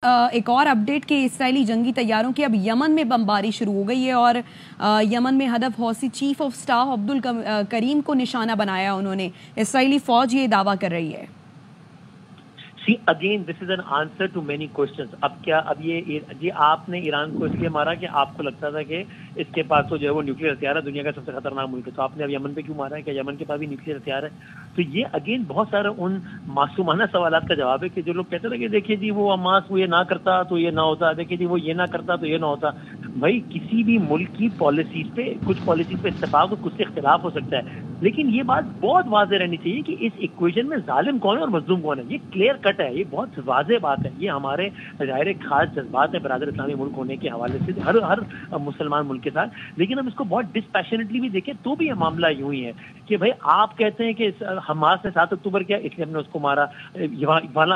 एक और अपडेट के इसराइली जंगी तैयारों की अब यमन में बमबारी शुरू हो गई है और यमन में हदफ हौसी chief of staff Abdul Karim को निशाना बनाया उन्होंने। इसराइली फौज ये दावा कर रही है। See, again, this is an answer to many questions. अब ये आपने ईरान को इसलिए मारा कि आपको लगता था कि इसके पास तो जो है वो न्यूक्लियर हथियार है, दुनिया का सबसे खतरनाक मुल्क है, तो आपने अब यमन पे क्यों मारा है? क्या यमन के पास भी न्यूक्लियर हथियार है? तो ये अगेन बहुत सारे उन मासूमाना सवालात का जवाब है कि जो लोग कहते थे कि देखिए जी वो हमास वो ये ना करता तो ये ना होता, देखिए जी वो ये ना करता तो ये ना होता। भाई किसी भी मुल्क की पॉलिसीज पे कुछ पॉलिसीज पे इत्तेफाक और कुछ से इख्तिलाफ हो सकता है, लेकिन ये बात बहुत वाज़ेह रहनी चाहिए कि इस इक्वेशन में जालिम कौन है और मजलूम कौन है। ये क्लियर कट है, ये बहुत वाज़ेह बात है। ये हमारे ज़ाहिर खास जज्बात है बरादर इस्लामी मुल्क होने के हवाले से हर मुसलमान मुल्क के साथ, लेकिन हम इसको बहुत डिस्पैशनेटली भी देखें तो भी ये मामला यूं ही है कि भाई आप कहते हैं कि हमास ने 7 अक्टूबर किया इसलिए हमने उसको मारा,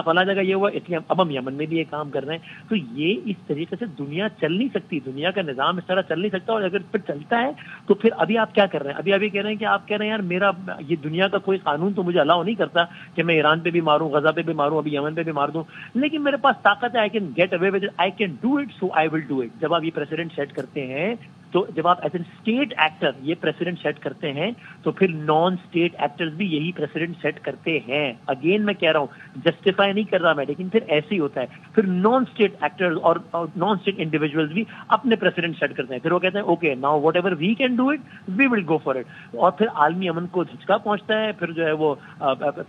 फला जगह ये हुआ इसलिए अब हम यमन में भी ये काम कर रहे हैं। तो ये इस तरीके से दुनिया चल नहीं सकती, दुनिया का निज़ाम इस तरह चल नहीं सकता। और अगर फिर चलता है तो फिर अभी आप क्या कर रहे हैं? अभी कह रहे हैं कि आप कह रहे हैं यार मेरा ये दुनिया का कोई कानून तो मुझे अलाउ नहीं करता कि मैं ईरान पे भी मारूं, गजा पे भी मारूं, अभी यमन पे भी मार दूं, लेकिन मेरे पास ताकत है, I can get away with it, I can do it, so I will do it. जब आप ये प्रेसिडेंट सेट करते हैं तो जब आप एज एन स्टेट एक्टर ये प्रेसिडेंट सेट करते हैं तो फिर नॉन स्टेट एक्टर्स भी यही प्रेसिडेंट सेट करते हैं। अगेन मैं कह रहा हूं, जस्टिफाई नहीं कर रहा मैं, लेकिन फिर ऐसे ही होता है। फिर नॉन स्टेट एक्टर्स और नॉन स्टेट इंडिविजुअल्स भी अपने प्रेसिडेंट सेट करते हैं। फिर वो कहते हैं okay now whatever we can do it we will go for it. और फिर आलमी अमन को झटका पहुंचता है, फिर जो है वो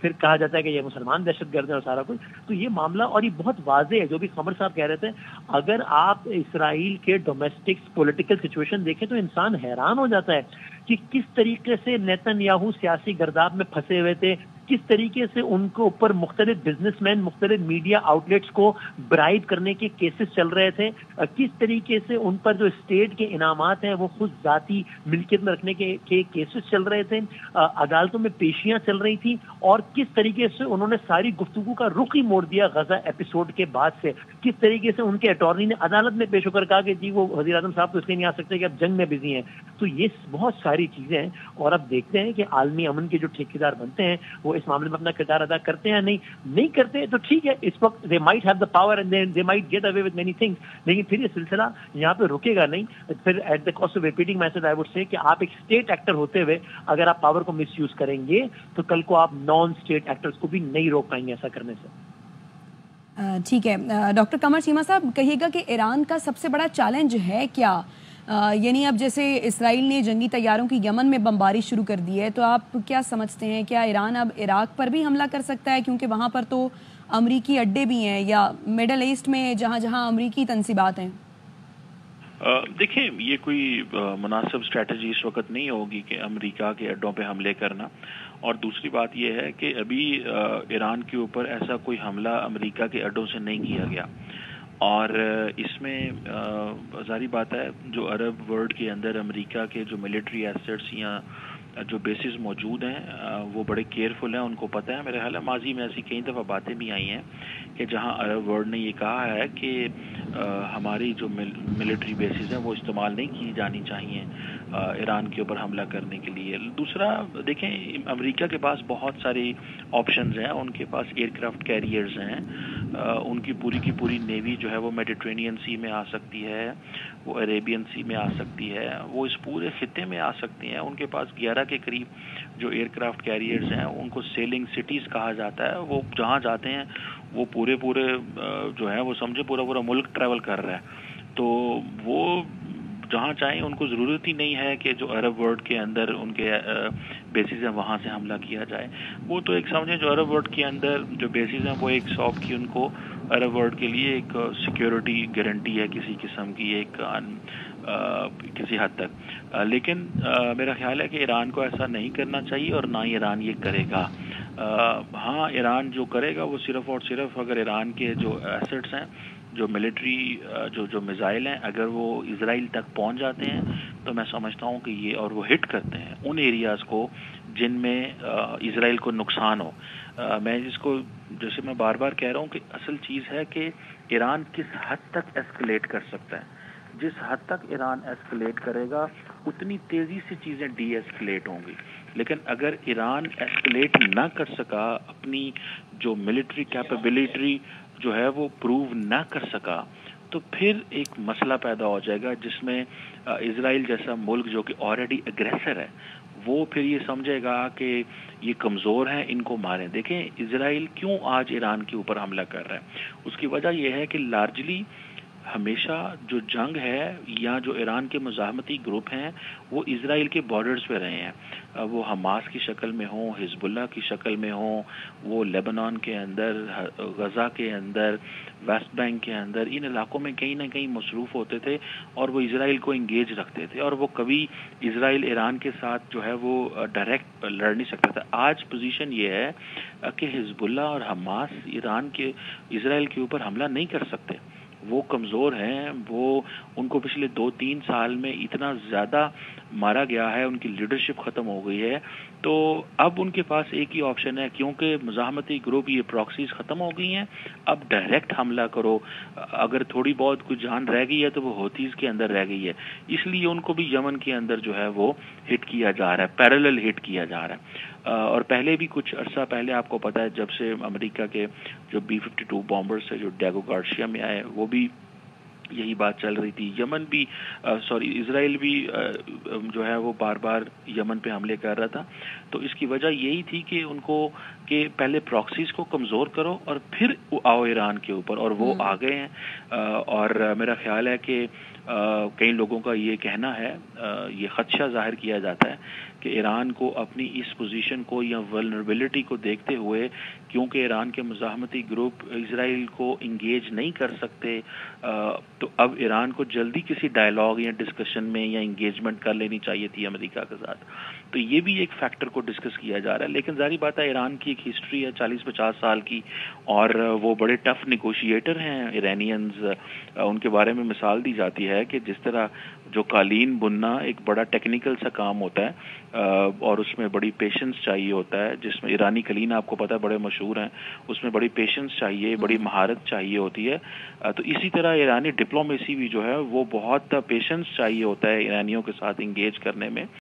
फिर कहा जाता है कि ये मुसलमान दहशतगर्द है और सारा कुछ। तो ये मामला, और ये बहुत वाज़ेह है जो भी खबर साहब कह रहे थे, अगर आप इसराइल के डोमेस्टिक पॉलिटिकल सिचुएशन देखें तो इंसान हैरान हो जाता है कि किस तरीके से नेतन्याहू सियासी गर्दाब में फंसे हुए थे, किस तरीके से उनको ऊपर मुख्तलिफ बिजनेसमैन, मुख्तलिफ मीडिया आउटलेट्स को ब्राइब करने के केसेस चल रहे थे, किस तरीके से उन पर जो स्टेट के इनामात हैं वो खुद जाती मिल्कियत में रखने के केसेस चल रहे थे, अदालतों में पेशियां चल रही थी, और किस तरीके से उन्होंने सारी गुफ्तगू का रुख ही मोड़ दिया गजा एपिसोड के बाद से। किस तरीके से उनके अटॉर्नी ने अदालत में पेश होकर कहा कि जी वो वज़ीर आज़म साहब तो इसलिए नहीं आ सकते कि अब जंग में बिजी हैं। तो ये बहुत सारी चीजें हैं, और अब देखते हैं कि आलमी अमन के जो ठेकेदार बनते हैं वो इस मामले में अपना किरदार अदा करते हैं या नहीं करते। तो ठीक है, इस वक्त they might have the power and they might get away with many things, लेकिन फिर ये सिलसिला यहाँ पे रुकेगा नहीं। फिर at the cost of repeating my self I would say कि आप एक स्टेट एक्टर होते हुए अगर आप पावर को मिसयूज करेंगे तो कल को आप नॉन स्टेट एक्टर्स को भी नहीं रोक पाएंगे ऐसा करने से। ठीक है डॉक्टर कमर चीमा साहब, कहिएगा कि ईरान का सबसे बड़ा चैलेंज है क्या? यानी अब जैसे इसराइल ने जंगी तैयारों की यमन में बमबारी शुरू कर दी है, तो आप क्या समझते हैं, क्या ईरान अब इराक पर भी हमला कर सकता है? क्योंकि वहाँ पर तो अमरीकी अड्डे भी हैं, या मिडल ईस्ट में जहाँ जहाँ अमरीकी तंसीबात हैं। देखिए, ये कोई मुनासिब स्ट्रेटजी इस वक्त नहीं होगी कि अमेरिका के अड्डों पे हमले करना। और दूसरी बात ये है कि अभी ईरान के ऊपर ऐसा कोई हमला अमेरिका के अड्डों से नहीं किया गया, और इसमें जारी बात है जो अरब वर्ल्ड के अंदर अमेरिका के जो मिलिट्री एसेट्स या जो बेसिस मौजूद हैं वो बड़े केयरफुल हैं, उनको पता है। मेरे ख्याल है माजी में ऐसी कई दफ़ा बातें भी आई हैं कि जहां अरब वर्ल्ड ने ये कहा है कि हमारी जो मिलिट्री बेसिस हैं वो इस्तेमाल नहीं की जानी चाहिए ईरान के ऊपर हमला करने के लिए। दूसरा, देखें अमेरिका के पास बहुत सारी ऑप्शंस हैं, उनके पास एयरक्राफ्ट कैरियर्स हैं, उनकी पूरी की पूरी नेवी जो है वो मेडिटेरेनियन सी में आ सकती है, वो अरेबियन सी में आ सकती है, वो इस पूरे खिते में आ सकती हैं। उनके पास 11 के करीब जो एयरक्राफ्ट कैरियर्स हैं, उनको सेलिंग सिटीज़ कहा जाता है। वो जहाँ जाते हैं वो पूरे जो है वो समझे पूरा मुल्क ट्रैवल कर रहा है। तो वो जहाँ चाहें, उनको ज़रूरत ही नहीं है कि जो अरब वर्ल्ड के अंदर उनके बेसिस हैं वहाँ से हमला किया जाए। वो तो एक समझें जो अरब वर्ल्ड के अंदर जो बेसिस हैं वो एक सॉफ्ट की उनको अरब वर्ल्ड के लिए एक सिक्योरिटी गारंटी है किसी किस्म की, एक किसी हद तक। लेकिन मेरा ख्याल है कि ईरान को ऐसा नहीं करना चाहिए और ना ही ईरान ये करेगा। हाँ, ईरान जो करेगा वो सिर्फ और सिर्फ अगर ईरान के जो एसेट्स हैं, जो मिलिट्री जो मिसाइल हैं, अगर वो इजराइल तक पहुंच जाते हैं तो मैं समझता हूं कि ये, और वो हिट करते हैं उन एरियाज को जिनमें इजराइल को नुकसान हो। मैं जिसको जैसे मैं बार बार कह रहा हूं कि असल चीज़ है कि ईरान किस हद तक एस्केलेट कर सकता है। जिस हद तक ईरान एस्केलेट करेगा उतनी तेज़ी से चीज़ें डी एस्केलेट होंगी। लेकिन अगर ईरान एस्केलेट ना कर सका, अपनी जो मिलिट्री कैपेबिलिटी جو ہے وہ پروو نہ کر سکا تو پھر ایک مسئلہ پیدا ہو جائے گا جس میں اسرائیل جیسا ملک جو کہ آلریڈی اگریسر ہے وہ پھر یہ سمجھے گا کہ یہ کمزور ہیں، ان کو ماریں. دیکھیں اسرائیل کیوں آج ایران کے اوپر حملہ کر رہا ہے، اس کی وجہ یہ ہے کہ لارجلی ہمیشہ جو جنگ ہے یا جو ایران کے مزاحمتی گروپ ہیں وہ اسرائیل کے بارڈرز پہ رہے ہیں، وہ حماس کی شکل میں ہوں، حزب اللہ کی شکل میں ہوں، وہ لیبنان کے اندر، غزہ کے اندر، ویسٹ بینک کے اندر، ان علاقوں میں کہیں نہ کہیں مصروف ہوتے تھے اور وہ اسرائیل کو انگیج رکھتے تھے، اور وہ کبھی اسرائیل ایران کے ساتھ جو ہے وہ ڈائریکٹ لڑ نہیں سکتا تھا. آج پوزیشن یہ ہے کہ حزب اللہ اور حماس ایران کے اسرائیل کے اوپر حملہ نہیں کر سکتے، وہ کمزور ہیں، وہ ان کو پچھلے 2-3 سال میں اتنا زیادہ مارا گیا ہے، ان کی لیڈرشپ ختم ہو گئی ہے. تو اب ان کے پاس ایک ہی آپشن ہے، کیونکہ مزاحمتی گروپ یہ پراکسیز ختم ہو گئی ہیں، اب ڈائریکٹ حملہ کرو. اگر تھوڑی بہت کوئی جان رہ گئی ہے تو وہ ہوتیز کے اندر رہ گئی ہے، اس لیے ان کو بھی یمن کے اندر جو ہے وہ ہٹ کیا جا رہا ہے، پیرالل ہٹ کیا جا رہا ہے. اور پہلے بھی کچھ عرصہ پہلے آپ کو پتا ہے جب سے امریکہ کے جو B-52 بامبرز سے جو ڈیگو گارشیا میں آئے وہ بھی یہی بات چل رہی تھی. یمن بھی اسرائیل بھی جو ہے وہ بار بار یمن پہ حملے کر رہا تھا. تو اس کی وجہ یہی تھی کہ ان کو کہ پہلے پراکسیز کو کمزور کرو اور پھر آؤ ایران کے اوپر، اور وہ آ گئے ہیں. اور میرا خیال ہے کہ کئی لوگوں کا یہ کہنا ہے، یہ خدشہ ظاہر کیا جاتا ہے کہ ایران کو اپنی اس پوزیشن کو یا ولنریبلٹی کو دیکھتے ہوئے، کیونکہ ایران کے مزاحمتی گروپ اسرائیل کو انگیج نہیں کر سکتے، تو اب ایران کو جلدی کسی ڈائلاگ یا ڈسکشن میں یا انگیجمنٹ کر لینی چاہیے تھی امریکہ کے ساتھ. تو یہ بھی ایک فیکٹر کو ڈسکس کیا جا رہا ہے. لیکن ظاہری بات ہے ایران کی ایک ہسٹری ہے 40-50 سال کی، اور وہ بڑے ٹف نیگوشیٹر ہیں ایرانینز. ان کے بارے میں مثال دی جاتی ہے کہ جس طرح جو قالین بننا ایک بڑا ٹیکنیکل سا کام ہوتا ہے اور اس میں بڑی پیشنس چاہیے ہوتا ہے، جس میں ایرانی قالین آپ کو پتہ ہے بڑے مشہور ہیں، اس میں بڑی پیشنس چاہیے، بڑی مہارت چاہیے ہوتی ہے. تو اسی طرح ایرانی ڈپلومیسی بھی جو ہے وہ بہت پیشنس چاہیے ہوتا ہے ایرانیوں کے ساتھ انگیج کرنے میں.